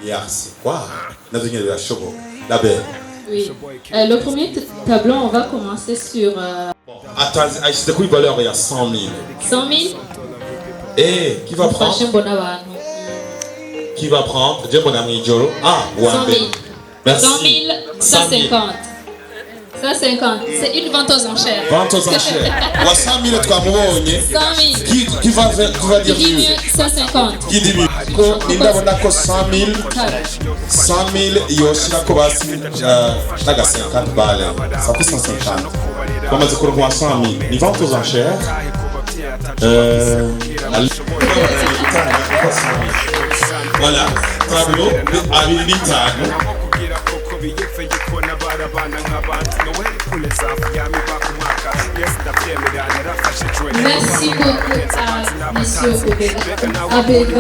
Merci. Quoi? La belle. Oui. Le premier tableau, on va commencer sur Attends, c'était quoi le valeur? Il y a 100 000. 100 000. Et qui va prendre? Qui va prendre? Ah, 100 000. Merci. 100 000, 150. 150. C'est une vente aux enchères. Vente aux enchères. 100 000, tu as 100 000. Qui va dire mieux? 150. Qui dit mieux? Ninda 100 000. 100 000, yoshirako basi naga 50 balles. Ça fait 150. Comment dire qu'on 100 000? Ni vente aux enchères. Voilà. Tableau à l'Italie. Merci beaucoup à Monsieur Abega.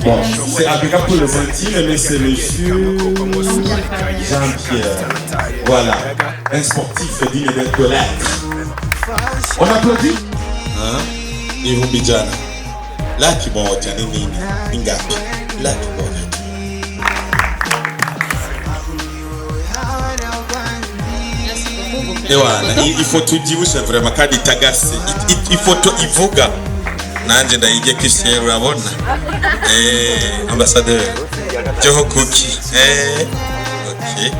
Bon, c'est Abega pour les intimes, mais c'est Monsieur Jean-Pierre. Voilà, un sportif digne d'être de l'être. On applaudit? Hein? Et vous, Bidjana. Là qui bon, Tianini, Ingapi. Là qui bon. Et voilà, il faut tout dire, c'est vraiment quand il t'agace, il faut tout ivuga. Nanje ndaige kisiye urabona. Ambassadeur Joho Cookie. OK.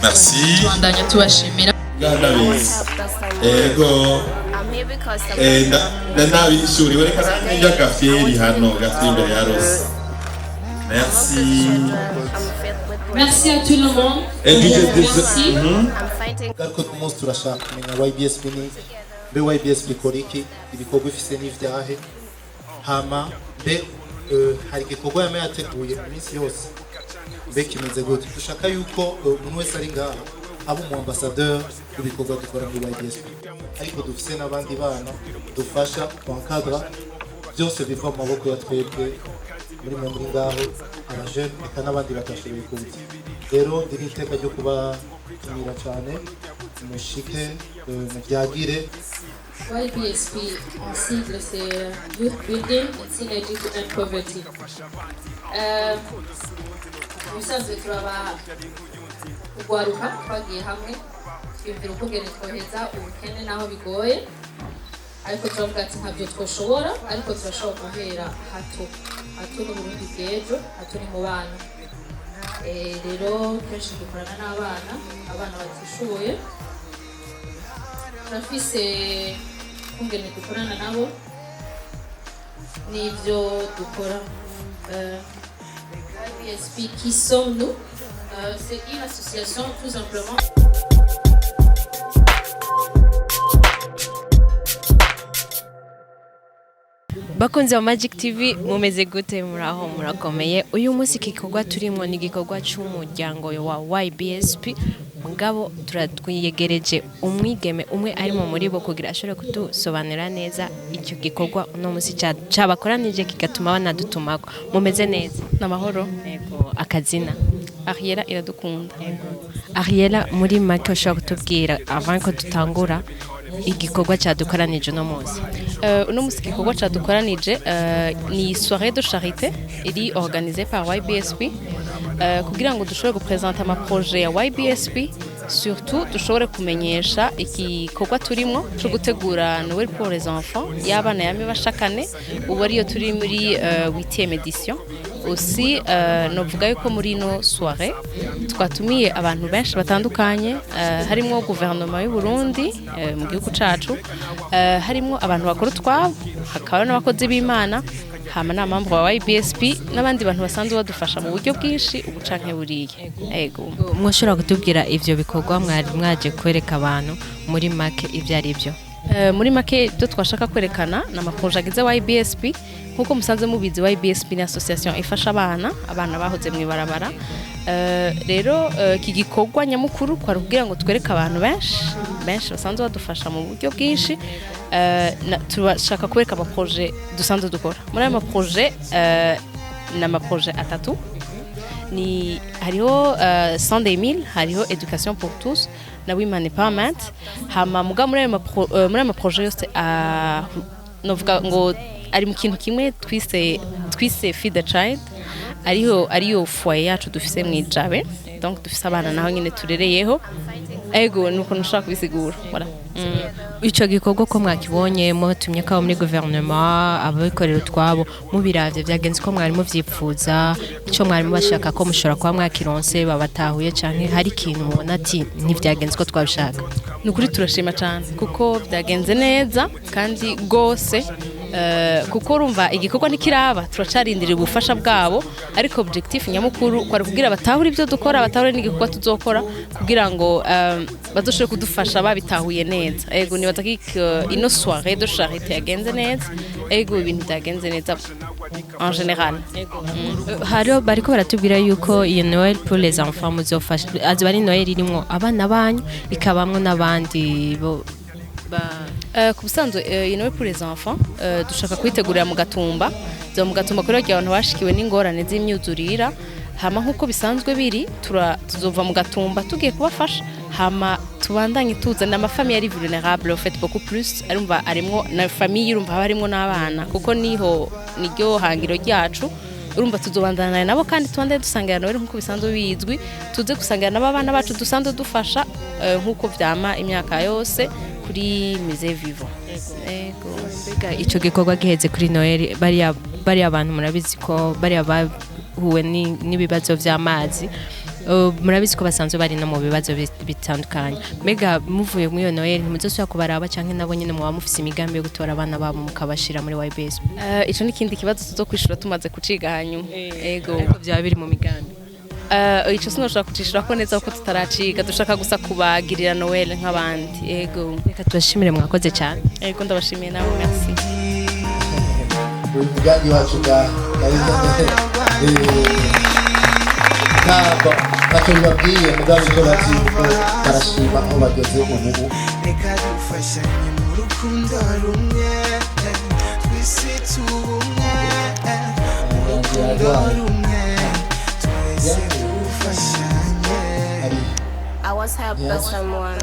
Merci. Tuandanya tubashimira. Ego. Nabi ishuri werekana njya gafiri hano gatimbe ya Rose. Merci. Merci à tout le monde. Merci. Ariko tumunsi turashaka kumenya YBSP ni be YBSP koriki ibikorwa ifise n'ivyahe hama be hari igikorwa yama yateguye iminsi yose be kimeze gute dushaka yuko umuntu wese ari ngaha abo mu ambassadeur w'ibikorwa dukora muri YBSP ariko dufise n'abandi bana dufasha encadre byose biva mu maboko ya twebwe muri ngaho abajeune eka n'abandi batashoboye kubuza rero ndiri iteka ryo kubatumira cyane mushike mubyagire. YBSP en sigle c'est Youth Building and Synergy to End Poverty. Musanzwe turaba kugwaruka twagiye hamwe twiyumvira ukugene twoheza ubukene naho bigoye ariko turavuga ati ntabyo twoshobora ariko turashobora guhera hato n'uburundi bw'ejo hato ni mu bana. Rero kenshi dukorana n'abana batishoboye turafise kungene dukorana nabo n'ibyo dukora. YBSP, qui sommes-nous? C'est une association tout simplement. Bakunzi wa Magic TV mumeze gute muraho murakomeye. Uyu munsi igikorwa turimo ni igikorwa cy'umuryango wa YBSP mugabo turatwiyegereje umwigeme umwe arimo muri bo kugira ashobore kudusobanurira neza icyo gikorwa uno munsi cyabakoranije kigatuma banadutumako. Mumeze neza? Namahoro. Yego. Akazina Ariela Iradukunda. Ariela, muri make ushobora kutubwira avant ko dutangura igikorwa cyadukoranije uno munsi? Uno munsi igikorwa cyadukoranije ni soirée de charité iri organisée par YBSP kugira ngo dushobore gupresenter ama projet ya YBSP, surtout dushobore kumenyesha igikorwa turimo cyo gutegura Noël pour les enfants y'abana yame bashakane. Ubu ariyo turi muri 8e édition. Aussi novuga yuko muri no soirée twatumiye abantu benshi batandukanye, harimo gouvernement y'u Burundi mu gihugu cacu, harimo abantu bakora twabo, hakaba n'abakozi b'Imana, hama n'amambo wa YBSP n'abandi bantu basanzwe badufasha mu buryo bwinshi ubucanke buriye. Yego. Mwoshobora kutubwira ivyo bikorwa mwari mwaje kwereka abantu muri make ivyo ari byo? Muri make byo twashaka kwerekana n'amaprojet agize YBSP. Nkuko musanze mubizi YBSP ni association ifasha abana bahoze mu ibarabara. Rero iki gikorwa nyamukuru kwari kugira ngo twereke abantu benshi basanzwe badufasha mu buryo bwinshi. Turashaka kwereka amaprojet dusanzwe dukora. Muri aya maprojet n'amaprojet atatu ni hariho Sunday Meal, hariho Education pour tous na Women Empowerment. Hama muga muri aya maprojet yose novuga ngo ari mu kintu kimwe twise Feed the Child ariyo foyer yacu dufise mu Ijabe, donc dufise abana naho nyine turereyeho. Ego nuko nshaka kubisigura voilà. Ico gikorwa ko mwakibonye mutumye ko muri gouvernement ababikorera twabo mubiravye vyagenze ko mwari muvyipfuza ico mwari mubashaka ko mushora kwa mwakironse babatahuye canke hari ikintu mubona ati ntivyagenze ko twabishaka. Nukuri turashima cyane kuko byagenze neza kandi gose kuko urumva igikorwa nikiraba turacarindira ubufasha bwabo, ariko objectif nyamukuru kwari kugira batahura ibyo dukora, batahura n'igikorwa tuzokora kugira ngo bazoshobore kudufasha babitahuye neza. Ego nibaza ko ino soirée de charité yagenze neza, ego ibintu byagenze neza en général. Hariho bariko baratubwira yuko iyo Noël pour les enfants muzofasha azi bari Noël irimo abana banyu ikabamwe n'abandi bo ku busanzwe Noël pour les enfants dushaka kwitegurira mu Gatumba kuri abantu bashikiwe n'ingorane z'imyuzurira, hama nkuko bisanzwe biri tuzova mu Gatumba tugiye kubafasha, hama tubandanye tuzana amafamiye ari vulnerable en fait beaucoup plus, arumva arimwo na famille urumva harimo n'abana kuko niryo hangiro ryacu. Urumva tuzobandana nabo kandi twande dusangira nawe nkuko bisanzwe bizwi, tuze gusangira n'abana bacu dusanzwe dufasha nkuko vyama imyaka yose kuri Musée Vivant. Ego bega ico gikorwa giheze kuri Noël bari abantu murabizi ko bari bahuwe n'ibibazo vy'amazi, murabizi ko basanzwe bari no mu bibazo bitandukanye. Mega muvuye muri iyo Noël ntimuzosubira kubaraba canke nabo nyene muba mufise imigambi yo gutora abana babo mukabashira muri YBS? Ico ni kindi kibazo tuzokwishura tumaze kuciga hanyuma. Ego ariko byaba biri mu migambi. Ico sinoshaka kucishura ko neza ko tutaraciga, dushaka gusa kubagirira Noël nk'abandi. Ego reka tubashimire mwakoze cyane. Ego ndabashimiye nawe, merci. Umugambi wacu ntabwo ntacyo bibabwiye mugambi ko babyuko barashima aho bageze ubu. Reka dufashanye mu rukundo rumwe, twese tubumwe, mu rukundo rumwe, twese dufashanye. I was helped by someone.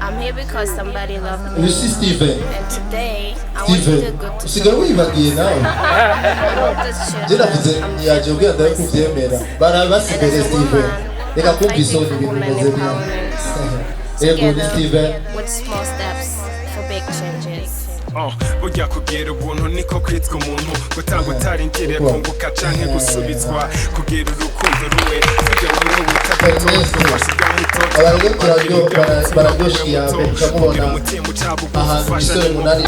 I'm here because somebody loved me. You see Steven? And today, I want you to go to usigaye wibagiye nawe. Je navuze yaje ubwira ndaye kuvyemera. Barabasigaye Steven. Reka kumva isoni ibintu bimeze bien. Ego ni Steven. with small steps for big changes. Burya kugira ubuntu niko kwitwa umuntu, gutanga utarindiriye kunguka canke gusubizwa, kugira urukundo ruwe kujya muri Abaryo bararyoshye yawe ukamubona ahantu imisore munani